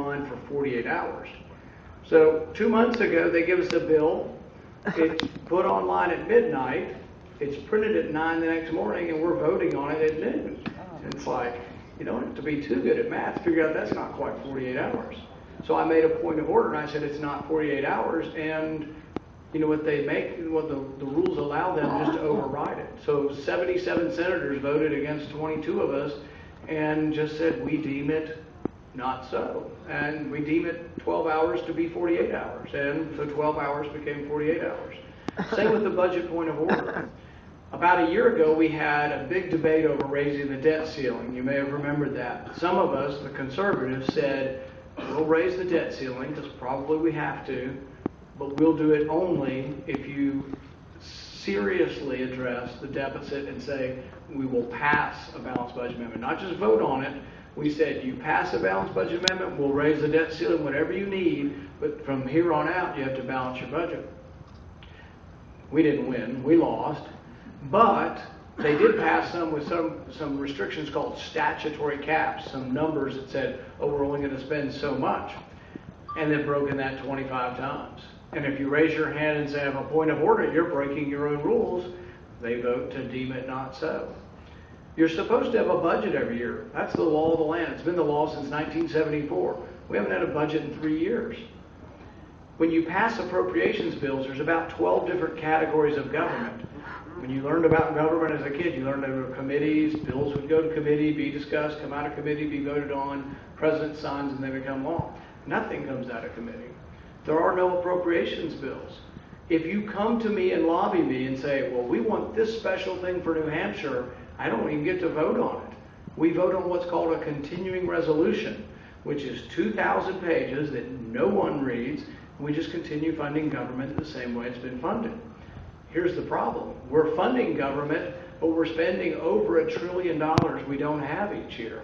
on for 48 hours. So 2 months ago, they give us a bill. It's put online at midnight. It's printed at 9 the next morning, and we're voting on it at noon. And it's like, you don't have to be too good at math to figure out that's not quite 48 hours. So I made a point of order, and I said it's not 48 hours, and you know what they make, what the rules allow them just to override it. So 77 senators voted against 22 of us and just said we deem it not so. And we deem it 12 hours to be 48 hours. And so 12 hours became 48 hours. Same with the budget point of order. About a year ago, we had a big debate over raising the debt ceiling. You may have remembered that. Some of us, the conservatives, said, we'll raise the debt ceiling because probably we have to, but we'll do it only if you seriously address the deficit and say we will pass a balanced budget amendment, not just vote on it. We said you pass a balanced budget amendment, we'll raise the debt ceiling whatever you need, but from here on out you have to balance your budget. We didn't win, we lost, but they did pass some with some restrictions called statutory caps, some numbers that said, oh, we're only going to spend so much, and they've broken that 25 times. And if you raise your hand and say, I have a point of order, you're breaking your own rules, they vote to deem it not so. You're supposed to have a budget every year. That's the law of the land. It's been the law since 1974. We haven't had a budget in 3 years. When you pass appropriations bills, there's about 12 different categories of government. When you learned about government as a kid, you learned there were committees, bills would go to committee, be discussed, come out of committee, be voted on, president signs, and they become law. Nothing comes out of committee. There are no appropriations bills. If you come to me and lobby me and say, well, we want this special thing for New Hampshire, I don't even get to vote on it. We vote on what's called a continuing resolution, which is 2,000 pages that no one reads. We just continue funding government the same way it's been funded. Here's the problem. We're funding government, but we're spending over $1 trillion we don't have each year.